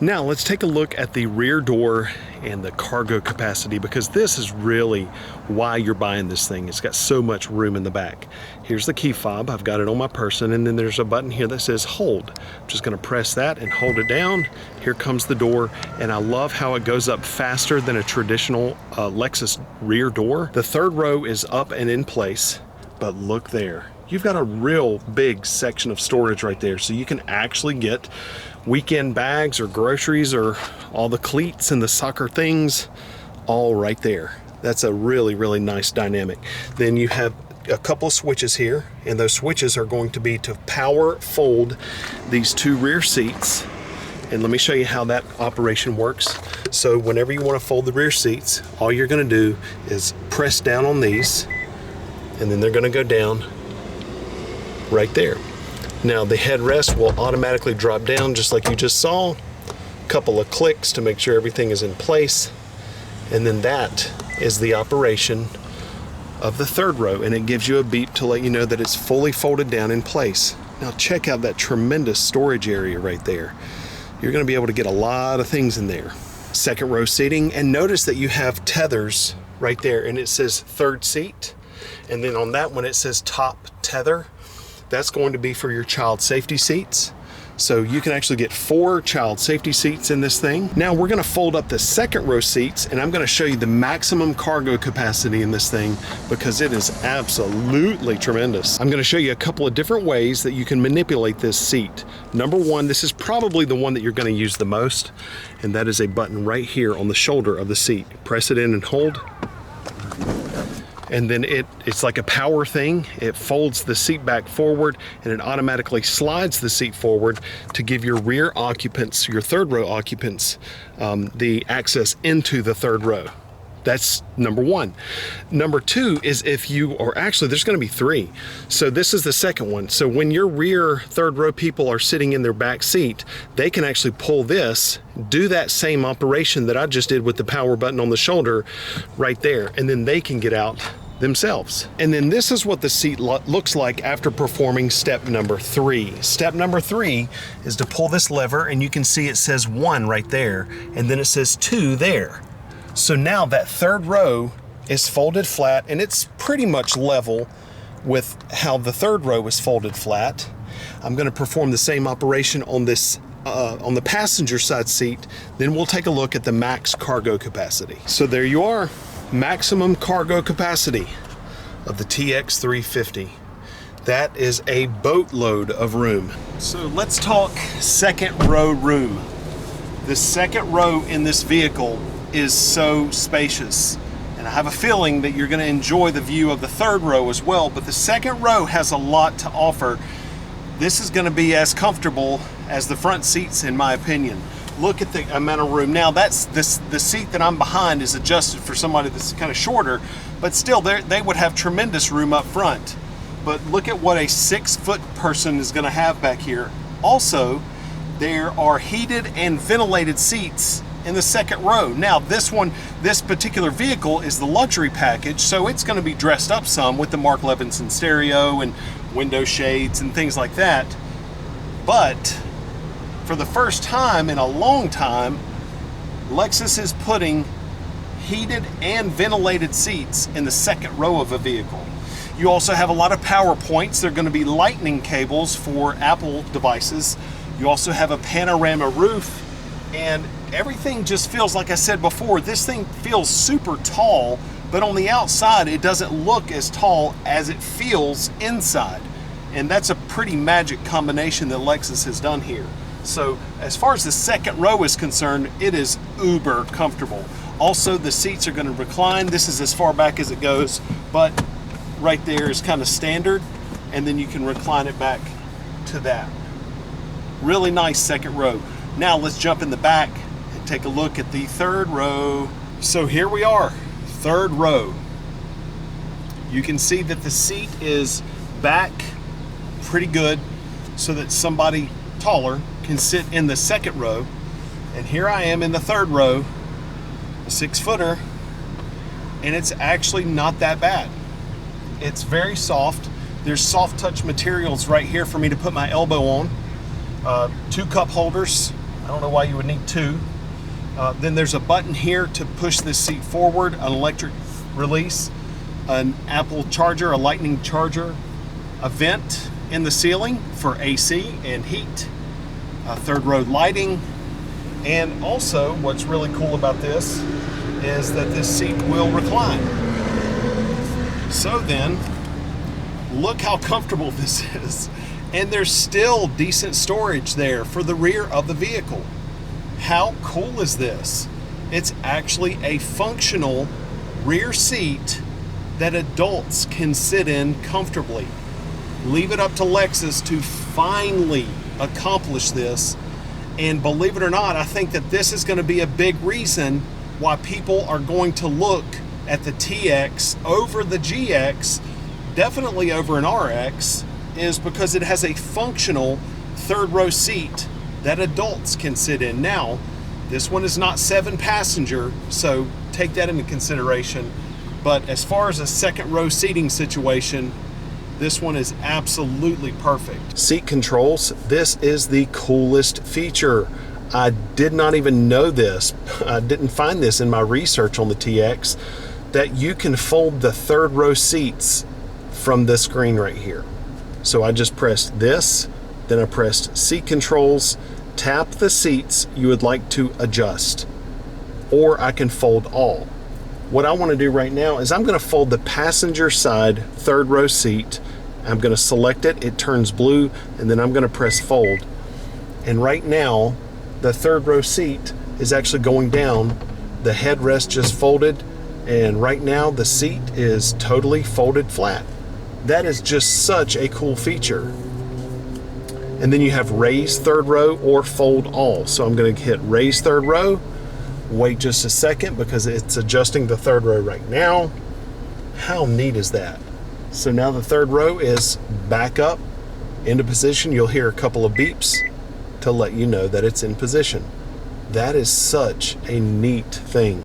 Now let's take a look at the rear door and the cargo capacity, because this is really why you're buying this thing. It's got so much room in the back. Here's the key fob. I've got it on my person, and then there's a button here that says hold. I'm just gonna press that and hold it down. Here comes the door, and I love how it goes up faster than a traditional Lexus rear door. The third row is up and in place, but look there. You've got a real big section of storage right there, so you can actually get weekend bags or groceries or all the cleats and the soccer things all right there. That's a really, really nice dynamic. Then you have a couple of switches here, and those switches are going to be to power fold these two rear seats. And let me show you how that operation works. So whenever you want to fold the rear seats, all you're going to do is press down on these, and then they're going to go down right there. Now the headrest will automatically drop down just like you just saw. A couple of clicks to make sure everything is in place. And then that is the operation of the third row, and it gives you a beep to let you know that it's fully folded down in place. Now check out that tremendous storage area right there. You're going to be able to get a lot of things in there. Second row seating, and notice that you have tethers right there, and it says third seat, and then on that one it says top tether. That's going to be for your child safety seats. So you can actually get 4 child safety seats in this thing. Now we're gonna fold up the second row seats, and I'm gonna show you the maximum cargo capacity in this thing, because it is absolutely tremendous. I'm gonna show you a couple of different ways that you can manipulate this seat. Number one, this is probably the one that you're gonna use the most, and that is a button right here on the shoulder of the seat. Press it in and hold. And then it's like a power thing. It folds the seat back forward, and it automatically slides the seat forward to give your rear occupants, your third row occupants, the access into the third row. That's number one. Number two is if you, or actually there's gonna be 3. So this is the second one. So when your rear third row people are sitting in their back seat, they can actually pull this, do that same operation that I just did with the power button on the shoulder right there, and then they can get out themselves. And then this is what the seat looks like after performing step number 3. Step number 3 is to pull this lever, and you can see it says 1 right there, and then it says 2 there. So now that third row is folded flat, and it's pretty much level with how the third row is folded flat. I'm going to perform the same operation on this on the passenger side seat. Then we'll take a look at the max cargo capacity. So there you are, maximum cargo capacity of the TX 350. That is a boatload of room. So let's talk second row room. The second row in this vehicle is so spacious, and I have a feeling that you're going to enjoy the view of the third row as well, but the second row has a lot to offer. This is going to be as comfortable as the front seats, in my opinion. Look at the amount of room. Now that's the seat that I'm behind is adjusted for somebody that's kind of shorter, but still they would have tremendous room up front. But look at what a 6-foot person is going to have back here. Also, there are heated and ventilated seats in the second row. Now this particular vehicle is the luxury package, so it's going to be dressed up some with the Mark Levinson stereo and window shades and things like that. But for the first time in a long time, Lexus is putting heated and ventilated seats in the second row of a vehicle. You also have a lot of power points. They're going to be lightning cables for Apple devices. You also have a panorama roof, and everything just feels, like I said before, this thing feels super tall, but on the outside it doesn't look as tall as it feels inside. And that's a pretty magic combination that Lexus has done here. So as far as the second row is concerned, it is uber comfortable. Also, the seats are going to recline. This is as far back as it goes, but right there is kind of standard, and then you can recline it back to that. Really nice second row. Now let's jump in the back and take a look at the third row. So here we are, third row. You can see that the seat is back pretty good so that somebody taller can sit in the second row. And here I am in the third row, a 6-footer, and it's actually not that bad. It's very soft. There's soft touch materials right here for me to put my elbow on. 2 cup holders. don't know why you would need two. Then there's a button here to push this seat forward, an electric release, an Apple charger, a lightning charger, a vent in the ceiling for AC and heat, third row lighting, and also what's really cool about this is that this seat will recline. So then, look how comfortable this is. And there's still decent storage there for the rear of the vehicle. How cool is this? It's actually a functional rear seat that adults can sit in comfortably. Leave it up to Lexus to finally accomplish this. And believe it or not, I think that this is going to be a big reason why people are going to look at the TX over the GX, definitely over an RX, is because it has a functional third row seat that adults can sit in. Now, this one is not 7-passenger, so take that into consideration. But as far as a second row seating situation, this one is absolutely perfect. Seat controls, this is the coolest feature. I did not even know this. I didn't find this in my research on the TX, that you can fold the third row seats from this screen right here. So I just pressed this, then I pressed seat controls, tap the seats you would like to adjust, or I can fold all. What I want to do right now is I'm going to fold the passenger side third row seat. I'm going to select it, it turns blue, and then I'm going to press fold. And right now, the third row seat is actually going down. The headrest just folded, and right now the seat is totally folded flat. That is just such a cool feature. And then you have raise third row or fold all. So I'm going to hit raise third row, wait just a second because it's adjusting the third row right now. How neat is that? So now the third row is back up into position. You'll hear a couple of beeps to let you know that it's in position. That is such a neat thing.